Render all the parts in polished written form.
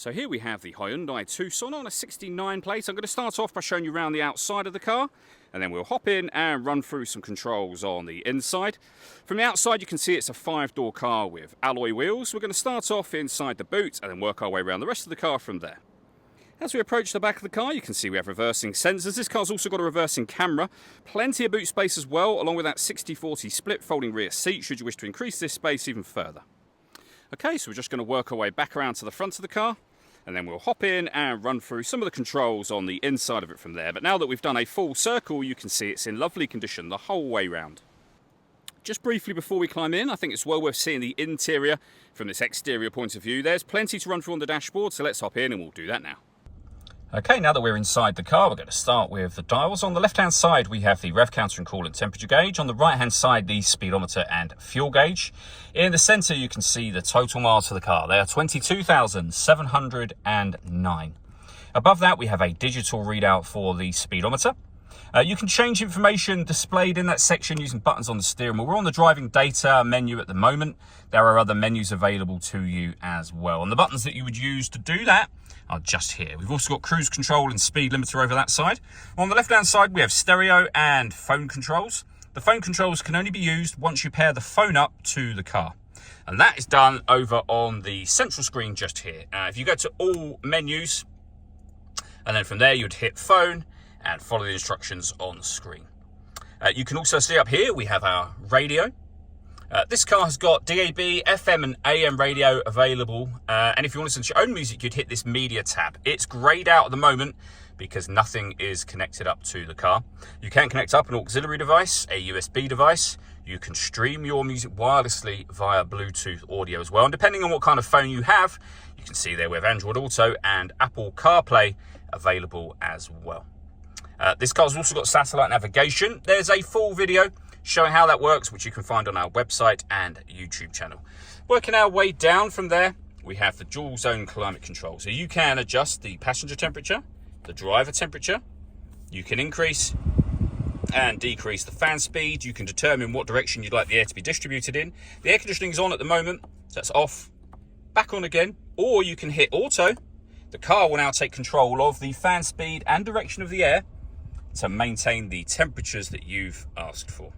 So here we have the Hyundai Tucson on a 69 plate. I'm going to start off by showing you around the outside of the car, and then we'll hop in and run through some controls on the inside. From the outside you can see it's a 5-door car with alloy wheels. We're going to start off inside the boot and then work our way around the rest of the car from there. As we approach the back of the car, you can see we have reversing sensors. This car's also got a reversing camera. Plenty of boot space as well, along with that 60-40 split folding rear seat should you wish to increase this space even further. Okay, so we're just going to work our way back around to the front of the car, and then we'll hop in and run through some of the controls on the inside of it from there. But now that we've done a full circle, you can see it's in lovely condition the whole way round. Just briefly before we climb in, I think it's well worth seeing the interior from this exterior point of view. There's plenty to run through on the dashboard, so let's hop in and we'll do that now. Okay, now that we're inside the car, we're going to start with the dials. On the left-hand side, we have the rev counter and coolant temperature gauge. On the right-hand side, the speedometer and fuel gauge. In the centre, you can see the total miles for the car. They are 22,709. Above that, we have a digital readout for the speedometer. You can change information displayed in that section using buttons on the steering wheel. We're on the driving data menu at the moment. There are other menus available to you as well. And the buttons that you would use to do that are just here. We've also got cruise control and speed limiter over that side. On the left-hand side, we have stereo and phone controls. The phone controls can only be used once you pair the phone up to the car. And that is done over on the central screen just here. If you go to all menus, and then from there you'd hit phone, and follow the instructions on the screen. You can also see up here we have our radio. This car has got DAB, FM and AM radio available, and if you want to listen to your own music you'd hit this media tab. It's greyed out at the moment because nothing is connected up to the car. You can connect up an auxiliary device, a USB device. You can stream your music wirelessly via Bluetooth audio as well, and depending on what kind of phone you have, you can see there we have Android Auto and Apple CarPlay available as well. This car's also got satellite navigation. There's a full video showing how that works, which you can find on our website and YouTube channel. Working our way down from there, we have the dual zone climate control. So you can adjust the passenger temperature, the driver temperature. You can increase and decrease the fan speed. You can determine what direction you'd like the air to be distributed in. The air conditioning is on at the moment, so that's off, back on again, or you can hit auto. The car will now take control of the fan speed and direction of the air to maintain the temperatures that you've asked for.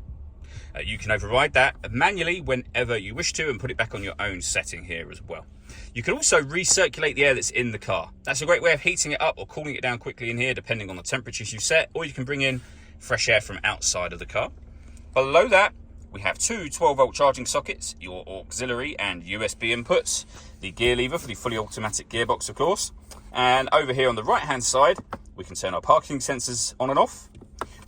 You can override that manually whenever you wish to and put it back on your own setting here as well. You can also recirculate the air that's in the car. That's a great way of heating it up or cooling it down quickly in here depending on the temperatures you set, or you can bring in fresh air from outside of the car. Below that, we have two 12-volt charging sockets, your auxiliary and USB inputs, the gear lever for the fully automatic gearbox of course, and over here on the right hand side we can turn our parking sensors on and off.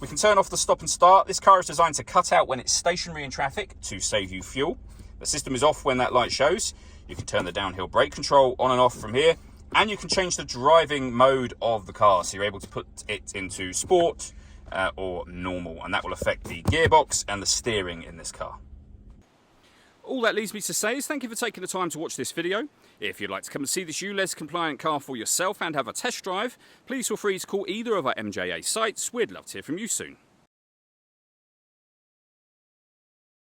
We can turn off the stop and start. This car is designed to cut out when it's stationary in traffic to save you fuel. The system is off when that light shows. You can turn the downhill brake control on and off from here, and you can change the driving mode of the car, so you're able to put it into sport or normal, and that will affect the gearbox and the steering in this car. All that leaves me to say is thank you for taking the time to watch this video. If you'd like to come and see this ULEZ compliant car for yourself and have a test drive, please feel free to call either of our MJA sites. We'd love to hear from you soon.